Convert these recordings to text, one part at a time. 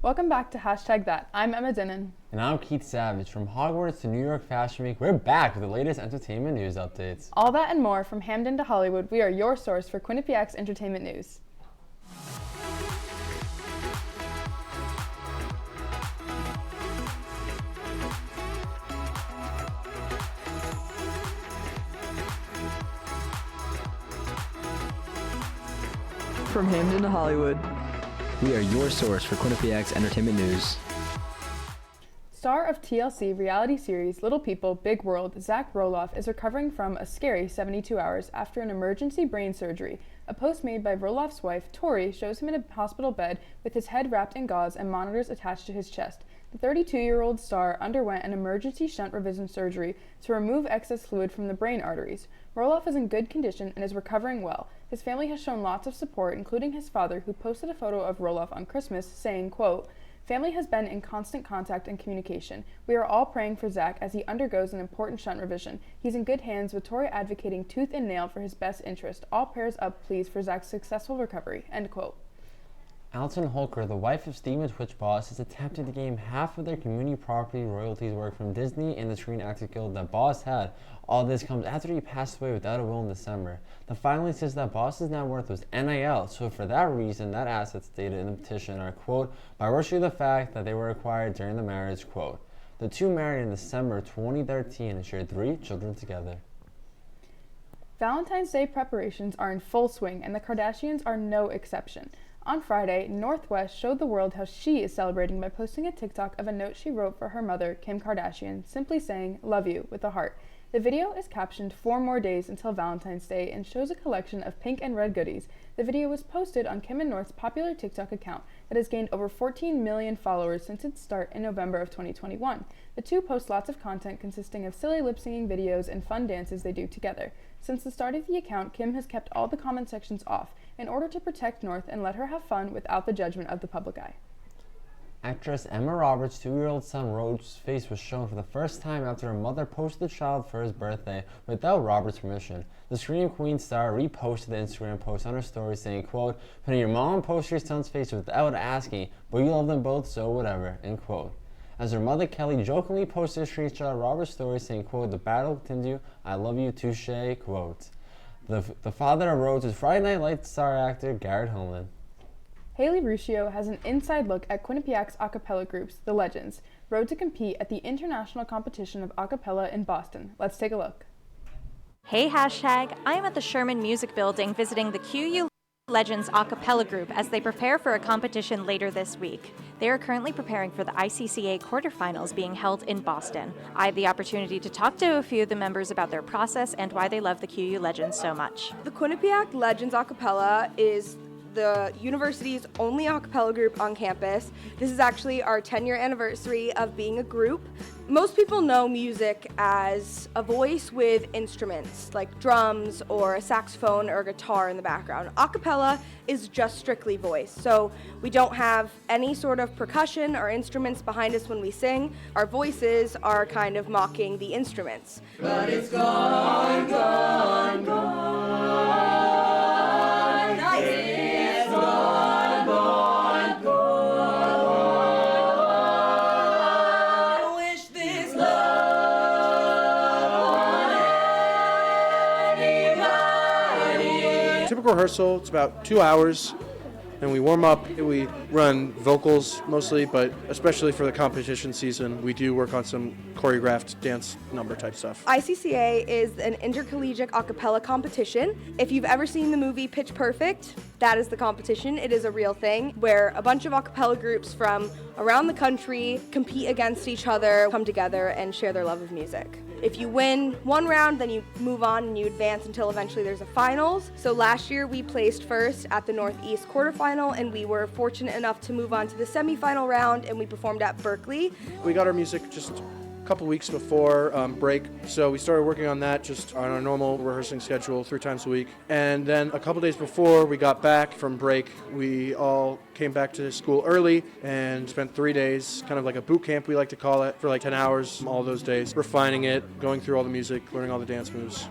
Welcome back to Hashtag That. I'm Emma Dinnan. And I'm Keith Savage. From Hogwarts to New York Fashion Week, we're back with the latest entertainment news updates. All that and more from Hamden to Hollywood, we are your source for Quinnipiac's entertainment news. From Hamden to Hollywood, we are your source for Quinnipiac's entertainment news. Star of TLC reality series Little People, Big World, Zach Roloff is recovering from a scary 72 hours after an emergency brain surgery. A post made by Roloff's wife, Tori, shows him in a hospital bed with his head wrapped in gauze and monitors attached to his chest. The 32-year-old star underwent an emergency shunt revision surgery to remove excess fluid from the brain arteries. Roloff is in good condition and is recovering well. His family has shown lots of support, including his father, who posted a photo of Roloff on Christmas, saying, quote, "Family has been in constant contact and communication. We are all praying for Zach as he undergoes an important shunt revision. He's in good hands, with Tori advocating tooth and nail for his best interest. All prayers up, please, for Zach's successful recovery." End quote. Alton Holker, the wife of Steven Twitch Boss, is attempting to gain half of their community property royalties work from Disney and the Screen Actors Guild that Boss had. All this comes after he passed away without a will in December. The filing says that Boss's net worth was NIL, so for that reason, that assets stated in the petition are, quote, by virtue of the fact that they were acquired during the marriage, quote. The two married in December 2013 and shared 3 children together. Valentine's Day preparations are in full swing, and the Kardashians are no exception. On Friday, Northwest showed the world how she is celebrating by posting a TikTok of a note she wrote for her mother, Kim Kardashian, simply saying, "Love you," with a heart. The video is captioned 4 more days until Valentine's Day and shows a collection of pink and red goodies. The video was posted on Kim and North's popular TikTok account that has gained over 14 million followers since its start in November of 2021. The two post lots of content consisting of silly lip-singing videos and fun dances they do together. Since the start of the account, Kim has kept all the comment sections off in order to protect North and let her have fun without the judgment of the public eye. Actress Emma Roberts' 2-year-old son Rose's face was shown for the first time after her mother posted the child for his birthday without Roberts' permission. The Scream Queen star reposted the Instagram post on her story saying, quote, "Putting your mom post your son's face without asking, but you love them both, so whatever," end quote. As her mother Kelly jokingly posted a screenshot of Robert's story saying, quote, "The battle continues, I love you, touche," quote. The father of Rose is Friday Night Lights star actor Garrett Holman. Haley Ruscio has an inside look at Quinnipiac's a cappella groups, The Legends, rode to compete at the International Competition of A Cappella in Boston. Let's take a look. Hey Hashtag, I am at the Sherman Music Building visiting the QU Legends a cappella group as they prepare for a competition later this week. They are currently preparing for the ICCA quarterfinals being held in Boston. I had the opportunity to talk to a few of the members about their process and why they love the QU Legends so much. The Quinnipiac Legends a cappella is the university's only a cappella group on campus. This is actually our 10-year anniversary of being a group. Most people know music as a voice with instruments like drums or a saxophone or a guitar in the background. A cappella is just strictly voice, so we don't have any sort of percussion or instruments behind us when we sing. Our voices are kind of mocking the instruments. But it's gone, gone, gone. Nice. It's gone, gone, gone. I wish this love on anybody. Typical rehearsal, it's about 2 hours, and we warm up. We run vocals mostly, but especially for the competition season, we do work on some choreographed dance number type stuff. ICCA is an intercollegiate a cappella competition. If you've ever seen the movie Pitch Perfect, that is the competition. It is a real thing where a bunch of a cappella groups from around the country compete against each other, come together, and share their love of music. If you win one round, then you move on and you advance until eventually there's a finals. So last year we placed first at the Northeast quarterfinal, and we were fortunate enough to move on to the semifinal round, and we performed at Berkeley. We got our music just a couple weeks before break, so we started working on that just on our normal rehearsing schedule 3 times a week. And then a couple days before we got back from break, we all came back to school early and spent 3 days, kind of like a boot camp we like to call it, for like 10 hours all those days, refining it, going through all the music, learning all the dance moves.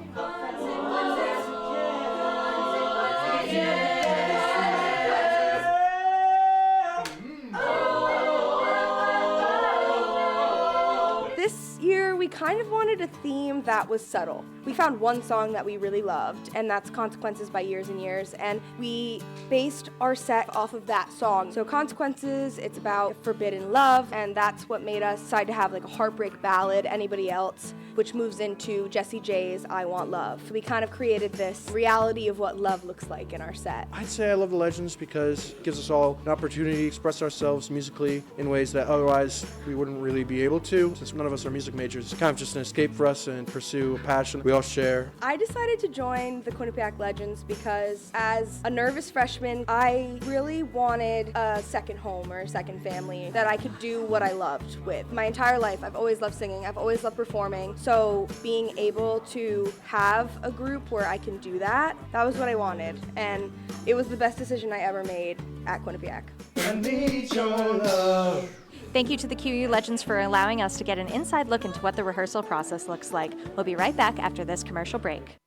kind of wanted a theme that was subtle. We found one song that we really loved, and that's Consequences by Years and Years, and we based our set off of that song. So Consequences, it's about forbidden love, and that's what made us decide to have like a heartbreak ballad, Anybody Else, which moves into Jessie J's I Want Love. So we kind of created this reality of what love looks like in our set. I'd say I love the Legends because it gives us all an opportunity to express ourselves musically in ways that otherwise we wouldn't really be able to. Since none of us are music majors, it's kind of just an escape for us and pursue a passion we all share. I decided to join the Quinnipiac Legends because as a nervous freshman, I really wanted a second home or a second family that I could do what I loved with. My entire life, I've always loved singing, I've always loved performing, so being able to have a group where I can do that, that was what I wanted, and it was the best decision I ever made at Quinnipiac. I need your love. Thank you to the QU Legends for allowing us to get an inside look into what the rehearsal process looks like. We'll be right back after this commercial break.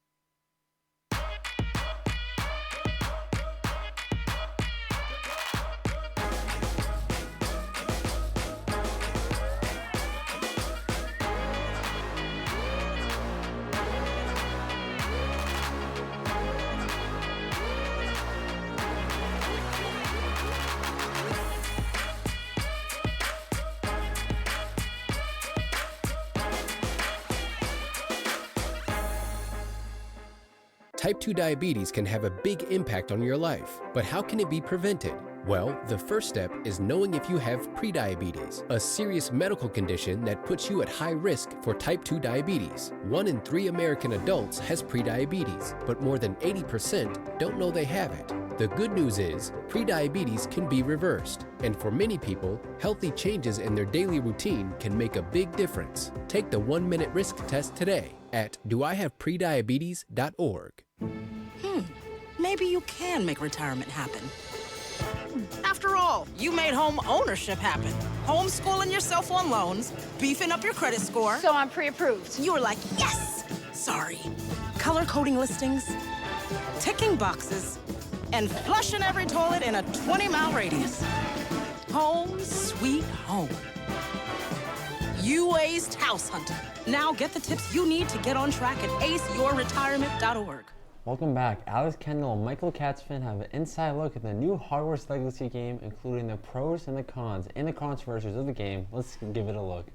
Type 2 diabetes can have a big impact on your life, but how can it be prevented? Well, the first step is knowing if you have prediabetes, a serious medical condition that puts you at high risk for type 2 diabetes. 1 in 3 American adults has prediabetes, but more than 80% don't know they have it. The good news is, prediabetes can be reversed, and for many people, healthy changes in their daily routine can make a big difference. Take the 1-minute risk test today at doihaveprediabetes.org. Maybe you can make retirement happen. After all, you made home ownership happen. Homeschooling yourself on loans, beefing up your credit score. So I'm pre-approved. You were like, yes! Sorry. Color coding listings, ticking boxes, and flushing every toilet in a 20-mile radius. Home sweet home. You aced house hunting. Now get the tips you need to get on track at aceyourretirement.org. Welcome back. Alex Kendall and Michael Katzfin have an inside look at the new Hogwarts Legacy game, including the pros and the cons and the controversies of the game. Let's give it a look.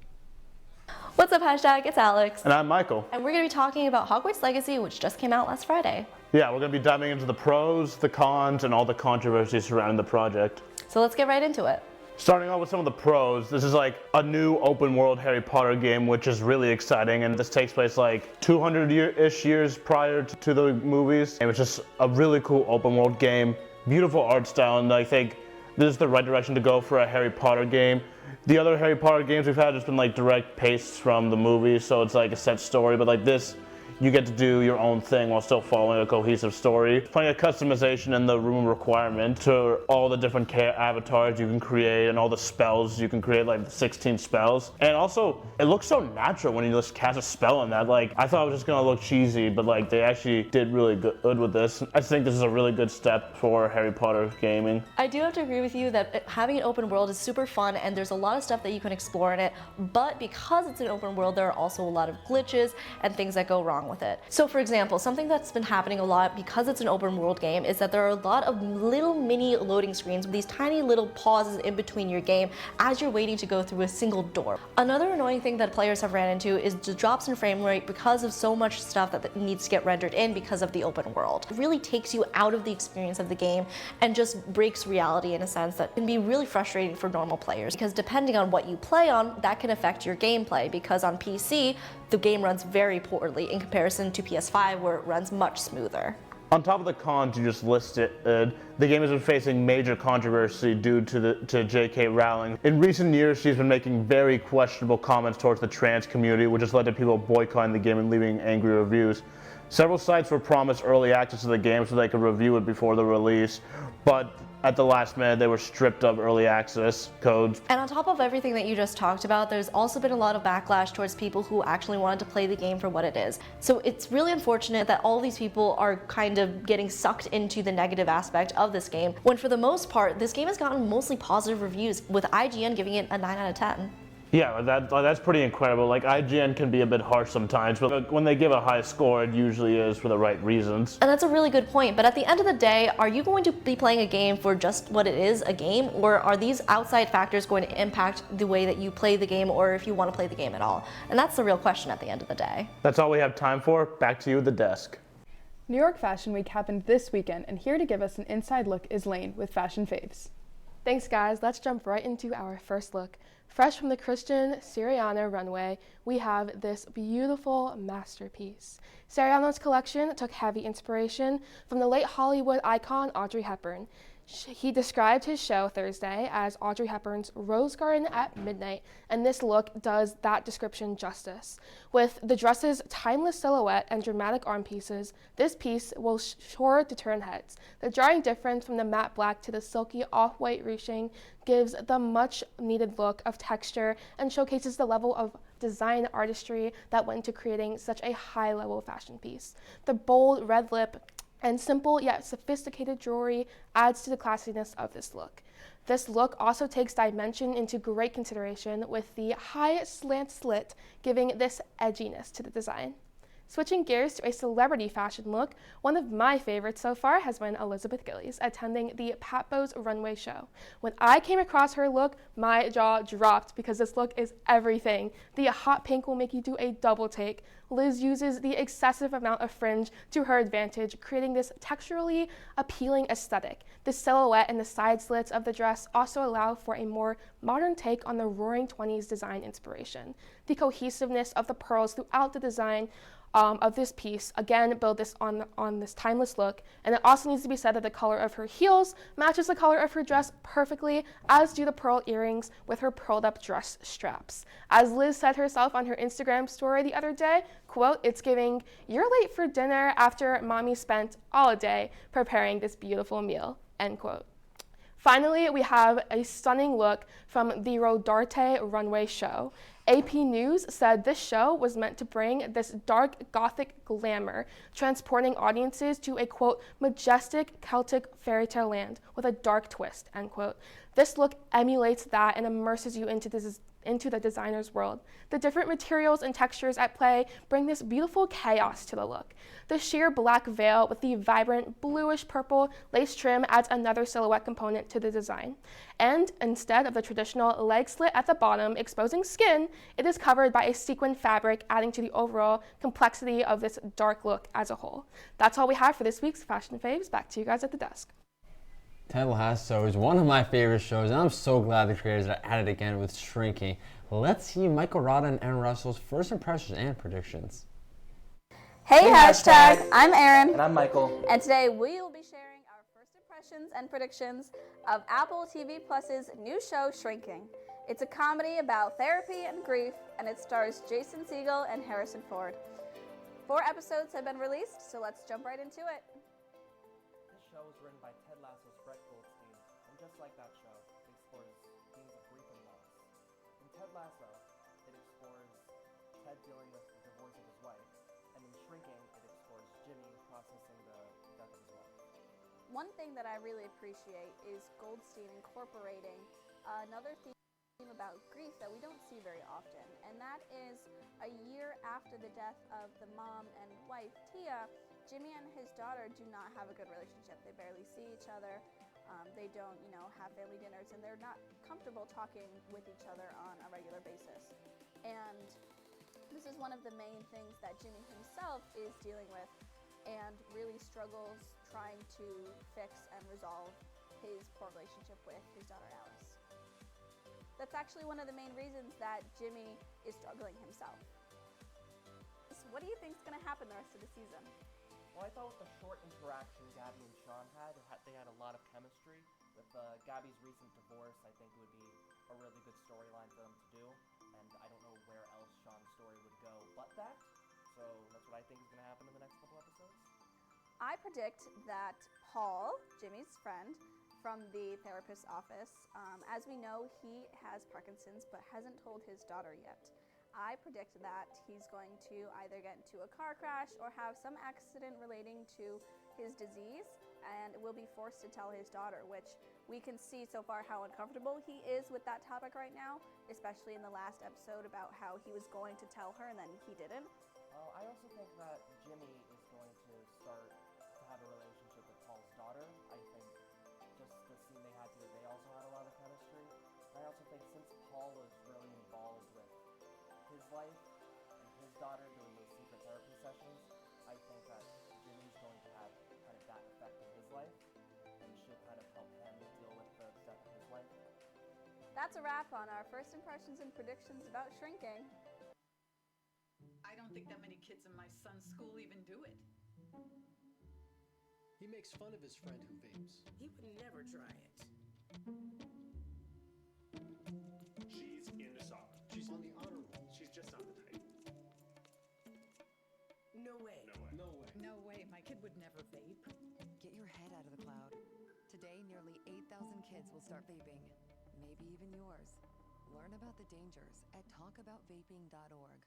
What's up, hashtag? It's Alex. And I'm Michael. And we're going to be talking about Hogwarts Legacy, which just came out last Friday. Yeah, we're going to be diving into the pros, the cons, and all the controversies surrounding the project. So let's get right into it. Starting off with some of the pros, this is like a new open world Harry Potter game, which is really exciting, and this takes place like 200-ish years prior to the movies. And it's just a really cool open world game, beautiful art style, and I think this is the right direction to go for a Harry Potter game. The other Harry Potter games we've had has been like direct pastes from the movies, so it's like a set story, but like this, you get to do your own thing while still following a cohesive story. Plenty of customization in the room requirement to all the different avatars you can create and all the spells you can create, like 16 spells. And also, it looks so natural when you just cast a spell on that. Like, I thought it was just gonna look cheesy, but like they actually did really good with this. I think this is a really good step for Harry Potter gaming. I do have to agree with you that having an open world is super fun and there's a lot of stuff that you can explore in it, but because it's an open world, there are also a lot of glitches and things that go wrong with it. So for example, something that's been happening a lot because it's an open world game is that there are a lot of little mini loading screens with these tiny little pauses in between your game as you're waiting to go through a single door. Another annoying thing that players have ran into is the drops in frame rate because of so much stuff that needs to get rendered in because of the open world. It really takes you out of the experience of the game and just breaks reality in a sense that can be really frustrating for normal players, because depending on what you play on, that can affect your gameplay, because on PC, the game runs very poorly in comparison to PS5 where it runs much smoother. On top of the cons you just listed, the game has been facing major controversy due to J.K. Rowling. In recent years, she's been making very questionable comments towards the trans community, which has led to people boycotting the game and leaving angry reviews. Several sites were promised early access to the game so they could review it before the release, but at the last minute, they were stripped of early access codes. And on top of everything that you just talked about, there's also been a lot of backlash towards people who actually wanted to play the game for what it is. So it's really unfortunate that all these people are kind of getting sucked into the negative aspect of this game, when for the most part, this game has gotten mostly positive reviews, with IGN giving it a 9 out of 10. Yeah, that's pretty incredible. Like, IGN can be a bit harsh sometimes, but when they give a high score, it usually is for the right reasons. And that's a really good point, but at the end of the day, are you going to be playing a game for just what it is, a game, or are these outside factors going to impact the way that you play the game, or if you want to play the game at all? And that's the real question at the end of the day. That's all we have time for. Back to you at the desk. New York Fashion Week happened this weekend, and here to give us an inside look is Lane with Fashion Faves. Thanks, guys. Let's jump right into our first look. Fresh from the Christian Siriano runway, we have this beautiful masterpiece. Siriano's collection took heavy inspiration from the late Hollywood icon Audrey Hepburn. He described his show Thursday as Audrey Hepburn's Rose Garden at Midnight, and this look does that description justice. With the dress's timeless silhouette and dramatic arm pieces, this piece will sure to turn heads. The jarring difference from the matte black to the silky off-white ruching gives the much-needed look of texture and showcases the level of design artistry that went into creating such a high-level fashion piece. The bold red lip and simple yet sophisticated jewelry adds to the classiness of this look. This look also takes dimension into great consideration, with the high slant slit giving this edginess to the design. Switching gears to a celebrity fashion look, one of my favorites so far has been Elizabeth Gillies attending the Patbo's runway show. When I came across her look, my jaw dropped because this look is everything. The hot pink will make you do a double take. Liz uses the excessive amount of fringe to her advantage, creating this texturally appealing aesthetic. The silhouette and the side slits of the dress also allow for a more modern take on the Roaring 20s design inspiration. The cohesiveness of the pearls throughout the design of this piece again build this on this timeless look, and it also needs to be said that the color of her heels matches the color of her dress perfectly, as do the pearl earrings with her pearled up dress straps. As Liz said herself on her Instagram story the other day, quote, "It's giving, you're late for dinner after mommy spent all day preparing this beautiful meal," end quote. Finally, we have a stunning look from the Rodarte runway show. AP News said this show was meant to bring this dark Gothic glamour, transporting audiences to a, quote, majestic Celtic fairy tale land with a dark twist, end quote. This look emulates that and immerses you into the designer's world. The different materials and textures at play bring this beautiful chaos to the look. The sheer black veil with the vibrant bluish purple lace trim adds another silhouette component to the design. And instead of the traditional leg slit at the bottom exposing skin, it is covered by a sequin fabric, adding to the overall complexity of this dark look as a whole. That's all we have for this week's Fashion Faves. Back to you guys at the desk. Ted Lasso is one of my favorite shows, and I'm so glad the creators are at it again with Shrinking. Let's see Michael Rada and Aaron Russell's first impressions and predictions. Hey hashtag, I'm Aaron. And I'm Michael. And today we will be sharing our first impressions and predictions of Apple TV Plus's new show, Shrinking. It's a comedy about therapy and grief, and it stars Jason Segel and Harrison Ford. 4 episodes have been released, so let's jump right into it. This show was written by Ted Lasso's Brett Goldstein, and just like that show, it explores themes of grief and loss. In Ted Lasso, it explores Ted dealing with the divorce of his wife, and in Shrinking, it explores Jimmy processing the death of his wife. One thing that I really appreciate is Goldstein incorporating another theme about grief that we don't see very often, and that is a year after the death of the mom and wife, Tia, Jimmy and his daughter do not have a good relationship. They barely see each other. They don't, have family dinners, and they're not comfortable talking with each other on a regular basis. And this is one of the main things that Jimmy himself is dealing with and really struggles trying to fix and resolve his poor relationship with his daughter Alice. That's actually one of the main reasons that Jimmy is struggling himself. So what do you think is going to happen the rest of the season? Well, I thought with the short interaction Gabby and Sean had, they had a lot of chemistry. With Gabby's recent divorce, I think it would be a really good storyline for them to do, and I don't know where else Sean's story would go but that, so that's what I think is going to happen in the next couple episodes. I predict that Paul, Jimmy's friend, from the therapist's office, as we know, he has Parkinson's but hasn't told his daughter yet. I predict that he's going to either get into a car crash or have some accident relating to his disease, and will be forced to tell his daughter, which we can see so far how uncomfortable he is with that topic right now, especially in the last episode about how he was going to tell her and then he didn't. I also think that Jimmy is going to start to have a relationship with Paul's daughter. I think just the scene they had together, they also had a lot of chemistry. I also think since Paul was really involved with his life and his daughter doing those secret therapy sessions, I think that Jimmy's going to have kind of that effect in his life, and she'll kind of help him deal with the stuff in his life. That's a wrap on our first impressions and predictions about shrinking. I don't think that many kids in my son's school even do it. He makes fun of his friend who vapes. He would never try it. She's into soccer. She's on the honor roll. She's just not the type. No way. No way. No way. No way, my kid would never vape. Get your head out of the cloud. Today, nearly 8,000 kids will start vaping, maybe even yours. Learn about the dangers at talkaboutvaping.org.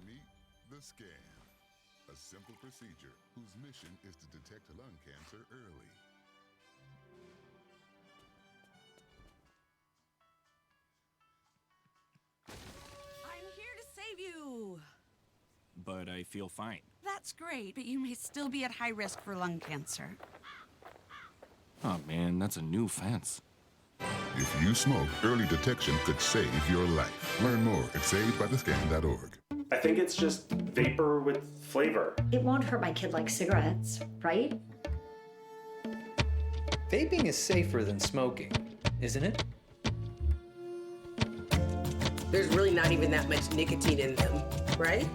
Meet the scan, a simple procedure whose mission is to detect lung cancer early. I'm here to save you. But I feel fine. That's great, but you may still be at high risk for lung cancer. Oh man, that's a new fence. If you smoke, early detection could save your life. Learn more at savedbythescan.org. I think it's just vapor with flavor. It won't hurt my kid like cigarettes, right? Vaping is safer than smoking, isn't it? There's really not even that much nicotine in them, right?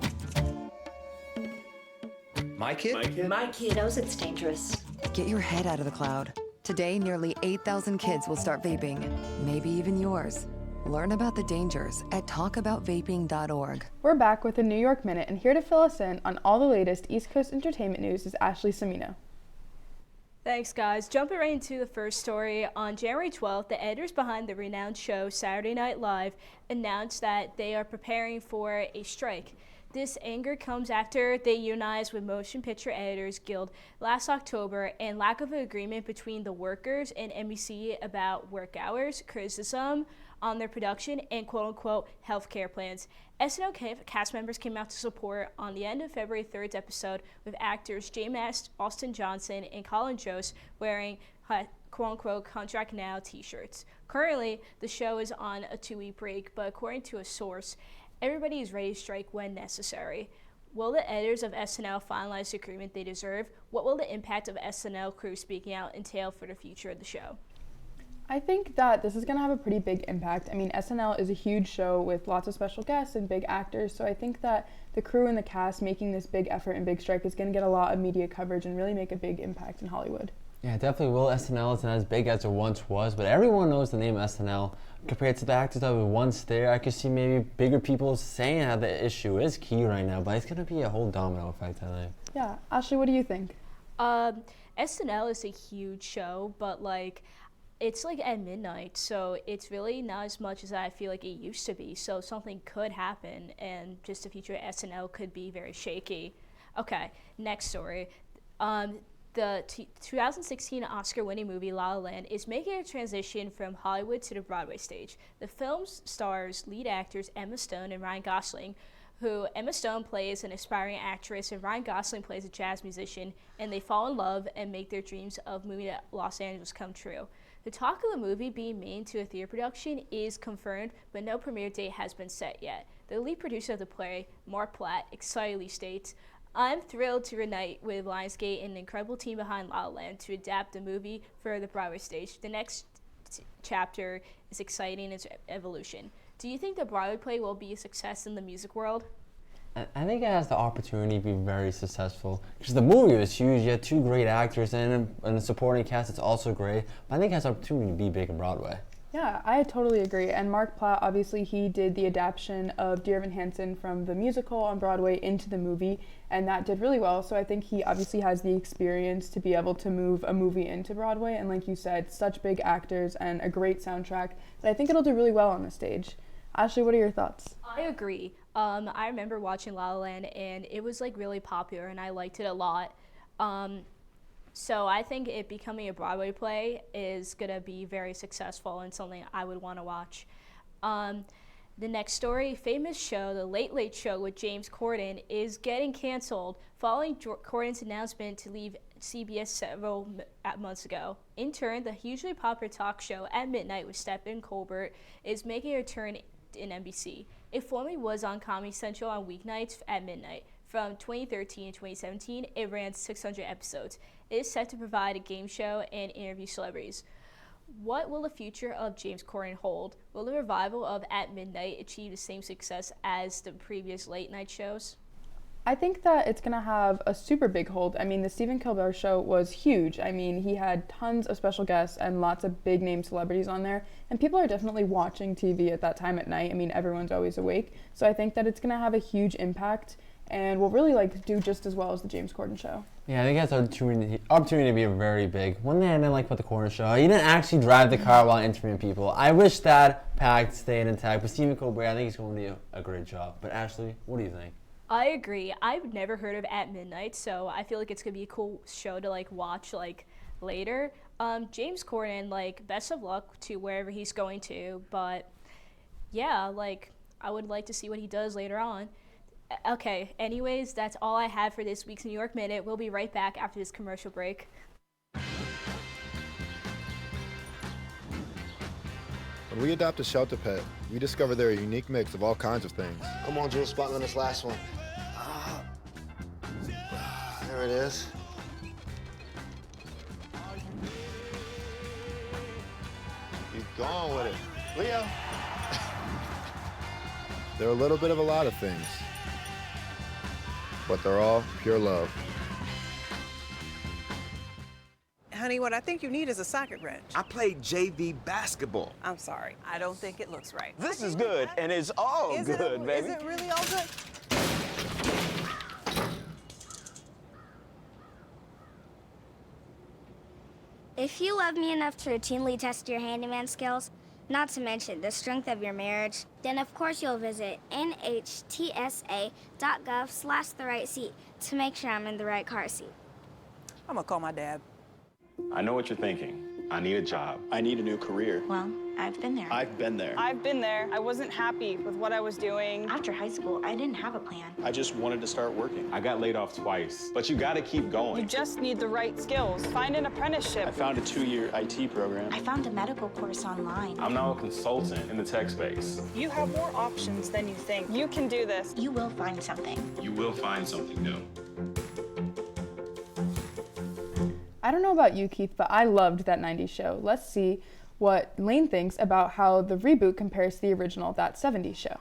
My kid? My kid knows it's dangerous. Get your head out of the cloud. Today, nearly 8,000 kids will start vaping, maybe even yours. Learn about the dangers at talkaboutvaping.org. We're back with a New York Minute, and here to fill us in on all the latest East Coast entertainment news is Ashley Semino. Thanks, guys. Jumping right into the first story, on January 12th, the editors behind the renowned show Saturday Night Live announced that they are preparing for a strike. This anger comes after they unionized with Motion Picture Editors Guild last October and lack of an agreement between the workers and NBC about work hours, criticism on their production, and quote-unquote healthcare plans. SNL cast members came out to support on the end of February 3rd's episode with actors James Austin Johnson and Colin Jost wearing quote-unquote contract now t-shirts. Currently, the show is on a 2-week break, but according to a source, everybody is ready to strike when necessary. Will the editors of SNL finalize the agreement they deserve? What will the impact of SNL crew speaking out entail for the future of the show? I think that this is going to have a pretty big impact. I mean, SNL is a huge show with lots of special guests and big actors, so I think that the crew and the cast making this big effort and big strike is going to get a lot of media coverage and really make a big impact in Hollywood. Yeah, definitely will. SNL isn't as big as it once was, but everyone knows the name SNL. Compared to the actors that were once there, I could see maybe bigger people saying how the issue is key right now, but it's going to be a whole domino effect, I think. Yeah. Ashley, what do you think? SNL is a huge show, but it's at midnight, so it's really not as much as I feel like it used to be. So something could happen, and just the future of SNL could be very shaky. Okay, next story. The 2016 Oscar-winning movie La La Land is making a transition from Hollywood to the Broadway stage. The film stars lead actors Emma Stone and Ryan Gosling, who Emma Stone plays an aspiring actress and Ryan Gosling plays a jazz musician, and they fall in love and make their dreams of moving to Los Angeles come true. The talk of the movie being made into a theater production is confirmed, but no premiere date has been set yet. The lead producer of the play, Mark Platt, excitedly states, "I'm thrilled to reunite with Lionsgate and the incredible team behind La La Land to adapt the movie for the Broadway stage. The next chapter is exciting in its evolution." Do you think the Broadway play will be a success in the music world? I think it has the opportunity to be very successful because the movie was huge. You had 2 great actors and the supporting cast is also great. But I think it has the opportunity to be big in Broadway. Yeah, I totally agree. And Mark Platt, obviously, he did the adaptation of Dear Evan Hansen from the musical on Broadway into the movie, and that did really well. So I think he obviously has the experience to be able to move a movie into Broadway. And like you said, such big actors and a great soundtrack that I think it'll do really well on the stage. Ashley, what are your thoughts? I agree. I remember watching La La Land, and it was really popular, and I liked it a lot. So I think it becoming a Broadway play is going to be very successful and something I would want to watch. The next story, famous show, The Late Late Show with James Corden, is getting canceled following Corden's announcement to leave CBS several months ago. In turn, the hugely popular talk show At Midnight with Stephen Colbert is making a return in NBC. It formerly was on Comedy Central on weeknights at midnight. From 2013 to 2017, it ran 600 episodes. It is set to provide a game show and interview celebrities. What will the future of James Corden hold? Will the revival of At Midnight achieve the same success as the previous late night shows? I think that it's going to have a super big hold. I mean, the Stephen Colbert Show was huge. I mean, he had tons of special guests and lots of big name celebrities on there. And people are definitely watching TV at that time at night. I mean, everyone's always awake. So I think that it's going to have a huge impact and will really do just as well as the James Corden Show. Yeah, I think that's an opportunity to be very big. One thing I didn't like about the Corden Show, he didn't actually drive the car while interviewing people. I wish that pact stayed intact. But Stephen Colbert, I think he's going to do a great job. But Ashley, what do you think? I agree. I've never heard of At Midnight, so I feel like it's going to be a cool show to watch later. James Corden, best of luck to wherever he's going to. But yeah, I would like to see what he does later on. Okay, anyways, that's all I have for this week's New York Minute. We'll be right back after this commercial break. When we adopt a shelter pet, we discover they're a unique mix of all kinds of things. Come on, Jules, spot on this last one. There it is. Keep going with it. Leo. They're a little bit of a lot of things, but they're all pure love. Honey, what I think you need is a socket wrench. I played JV basketball. I'm sorry. I don't think it looks right. This is good, and it's all good, baby. Is it really all good? If you love me enough to routinely test your handyman skills, not to mention the strength of your marriage, then of course you'll visit nhtsa.gov/therightseat to make sure I'm in the right car seat. I'm gonna call my dad. I know what you're thinking. I need a job. I need a new career. Well, I've been there. I've been there. I've been there. I wasn't happy with what I was doing. After high school, I didn't have a plan. I just wanted to start working. I got laid off twice, but you gotta keep going. You just need the right skills. Find an apprenticeship. I found a 2-year IT program. I found a medical course online. I'm now a consultant in the tech space. You have more options than you think. You can do this. You will find something. You will find something new. I don't know about you, Keith, but I loved that 90s show. Let's see what Lane thinks about how the reboot compares to the original That 70s Show.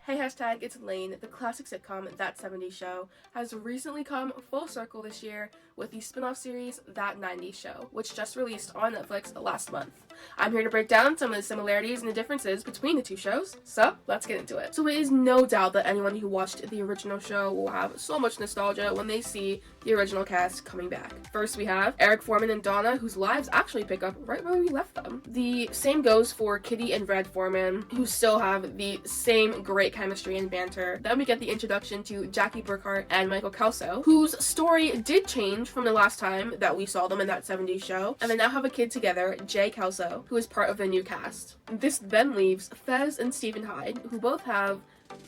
Hey hashtag, it's Lane. The classic sitcom That 70s Show has recently come full circle this year with the spin-off series That 90s Show, which just released on Netflix last month. I'm here to break down some of the similarities and the differences between the two shows, so let's get into it. So it is no doubt that anyone who watched the original show will have so much nostalgia when they see the original cast coming back. First we have Eric Foreman and Donna, whose lives actually pick up right where we left them. The same goes for Kitty and Red Foreman, who still have the same great chemistry and banter. Then we get the introduction to Jackie Burkhart and Michael Kelso, whose story did change from the last time that we saw them in That 70s Show, and they now have a kid together, Jay Kelso, who is part of the new cast. This then leaves Fez and Stephen Hyde, who both have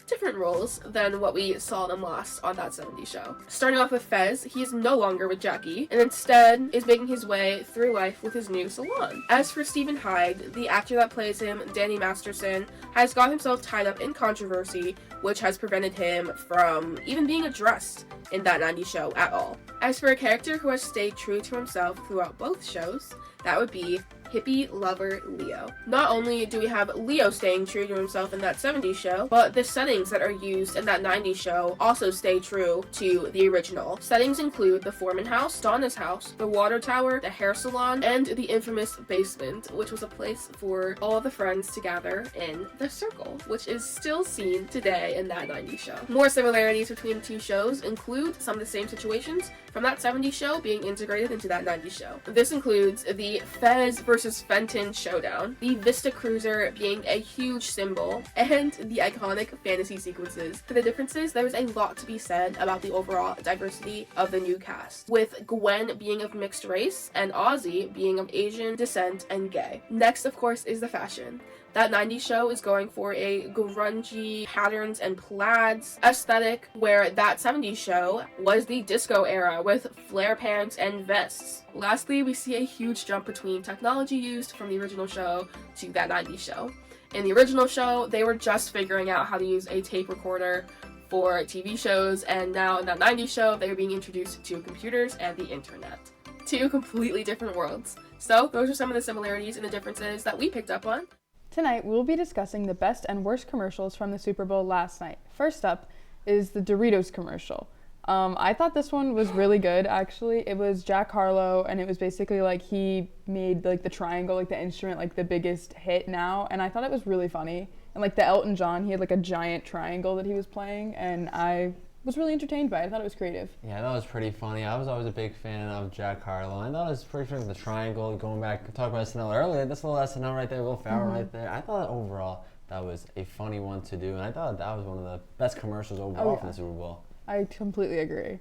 different roles than what we saw them last on That 70s Show. Starting off with Fez, he is no longer with Jackie, and instead is making his way through life with his new salon. As for Stephen Hyde, the actor that plays him, Danny Masterson, has got himself tied up in controversy, which has prevented him from even being addressed in That 90s Show at all. As for a character who has stayed true to himself throughout both shows, that would be hippie lover Leo. Not only do we have Leo staying true to himself in That 70s Show, but the settings that are used in That 90s Show also stay true to the original. Settings include the Foreman house, Donna's house, the water tower, the hair salon, and the infamous basement, which was a place for all of the friends to gather in the circle, which is still seen today in That 90s Show. More similarities between the two shows include some of the same situations from That 70s Show being integrated into That 90s Show. This includes the Fez versus versus Fenton showdown, the Vista Cruiser being a huge symbol, and the iconic fantasy sequences. For the differences, there was a lot to be said about the overall diversity of the new cast, with Gwen being of mixed race and Ozzy being of Asian descent and gay. Next, of course, is the fashion. That 90s show is going for a grungy patterns and plaids aesthetic, where that 70s show was the disco era with flare pants and vests. Lastly, we see a huge jump between technology used from the original show to that 90s show. In the original show, they were just figuring out how to use a tape recorder for TV shows, and now in that 90s show, they are being introduced to computers and the internet. Two completely different worlds. So those are some of the similarities and the differences that we picked up on. Tonight, we'll be discussing the best and worst commercials from the Super Bowl last night. First up is the Doritos commercial. I thought this one was really good, actually. It was Jack Harlow, and it was basically like he made like the triangle, like the instrument, like the biggest hit now, and I thought it was really funny. And like the Elton John, he had like a giant triangle that he was playing, and I was really entertained by it. I thought it was creative. Yeah, that was pretty funny. I was always a big fan of Jack Harlow. I thought it was pretty funny with the triangle. Going back to talk about SNL earlier, this little SNL right there, Will Ferrell right there. I thought overall that was a funny one to do, and I thought that was one of the best commercials overall from the Super Bowl. I completely agree.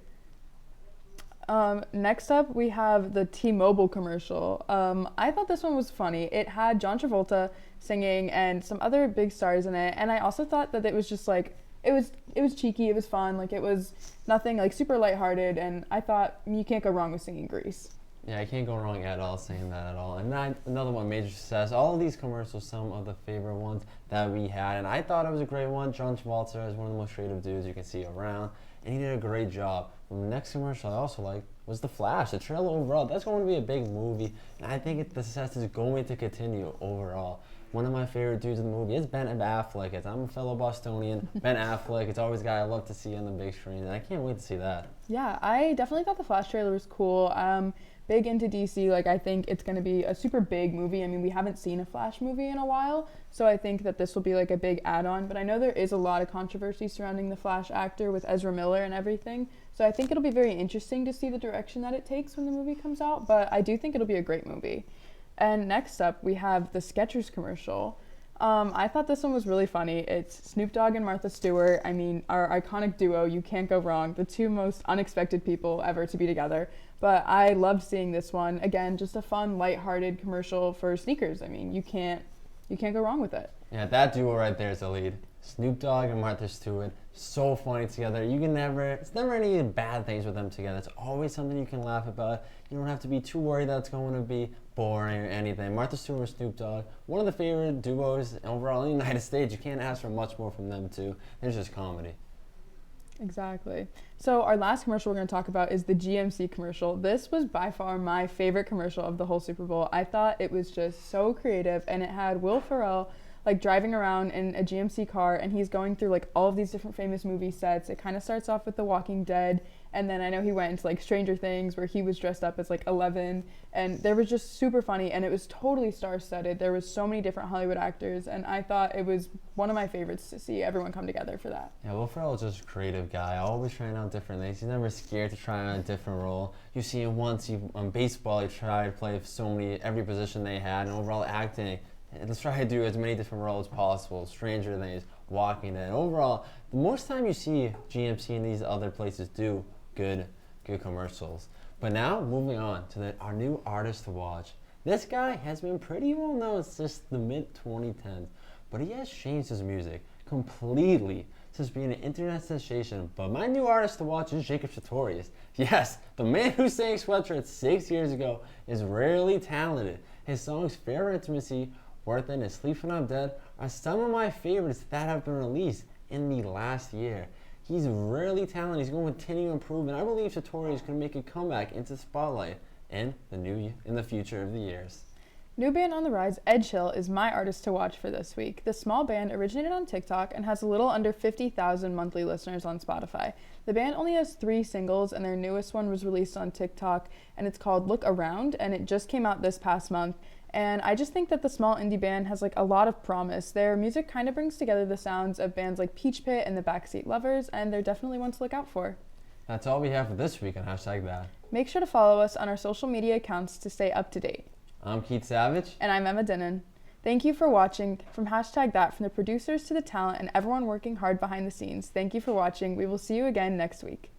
Next up, we have the T-Mobile commercial. I thought this one was funny. It had John Travolta singing and some other big stars in it, and I also thought that it was just like, it was cheeky, it was fun, like it was nothing like super lighthearted, and I thought you can't go wrong with singing Grease. Yeah, I can't go wrong at all saying that at all. And that, another one, major success. All of these commercials, some of the favorite ones that we had, and I thought it was a great one. John Travolta is one of the most creative dudes you can see around, and he did a great job. And the next commercial I also liked was The Flash. The trailer overall, that's going to be a big movie, and I think the success is going to continue overall. One of my favorite dudes in the movie is Ben Affleck. I'm a fellow Bostonian. Ben Affleck, it's always a guy I love to see on the big screen, and I can't wait to see that. Yeah, I definitely thought the Flash trailer was cool. Big into DC, like I think it's going to be a super big movie. I mean, we haven't seen a Flash movie in a while, so I think that this will be like a big add-on, but I know there is a lot of controversy surrounding the Flash actor with Ezra Miller and everything, so I think it'll be very interesting to see the direction that it takes when the movie comes out, but I do think it'll be a great movie. And next up, we have the Skechers commercial. I thought this one was really funny. It's Snoop Dogg and Martha Stewart. I mean, our iconic duo, you can't go wrong. The two most unexpected people ever to be together. But I loved seeing this one. Again, just a fun, lighthearted commercial for sneakers. I mean, you can't go wrong with it. Yeah, that duo right there is the lead. Snoop Dogg and Martha Stewart, so funny together. It's never any bad things with them together. It's always something you can laugh about. You don't have to be too worried that it's going to be boring or anything. Martha Stewart and Snoop Dogg, one of the favorite duos overall in the United States. You can't ask for much more from them too. It's just comedy. Exactly. So our last commercial we're going to talk about is the GMC commercial. This was by far my favorite commercial of the whole Super Bowl. I thought it was just so creative, and it had Will Ferrell like driving around in a GMC car, and he's going through like all of these different famous movie sets. It kind of starts off with The Walking Dead, and then I know he went into like Stranger Things where he was dressed up as like 11, and there was just super funny, and it was totally star-studded. There was so many different Hollywood actors, and I thought it was one of my favorites to see everyone come together for that. Yeah, Will Ferrell is just a creative guy, always trying out different things. He's never scared to try out a different role. You see him once on baseball, he tried to play every position they had, and overall acting. Let's try to do as many different roles as possible. Stranger Things, Walking Dead. Overall, the most time you see GMC and these other places do good commercials. But now, moving on to our new artist to watch. This guy has been pretty well known since the mid-2010s, but he has changed his music completely since being an internet sensation. But my new artist to watch is Jacob Sartorius. Yes, the man who sang Sweatshirts 6 years ago is rarely talented. His songs Fair Intimacy, Worth It, and Sleep When I'm Dead are some of my favorites that have been released in the last year. He's really talented. He's going to continue to improve, and I believe Sartorius is going to make a comeback into the spotlight in the future of the years. New band on the rise, Ed Chill, is my artist to watch for this week. The small band originated on TikTok and has a little under 50,000 monthly listeners on Spotify. The band only has 3 singles, and their newest one was released on TikTok, and it's called Look Around, and it just came out this past month. And I just think that the small indie band has like a lot of promise. Their music kind of brings together the sounds of bands like Peach Pit and the Backseat Lovers, and they're definitely one to look out for. That's all we have for this week on #that. Make sure to follow us on our social media accounts to stay up to date. I'm Keith Savage. And I'm Emma Dinnan. Thank you for watching. From #that, from the producers to the talent and everyone working hard behind the scenes, thank you for watching. We will see you again next week.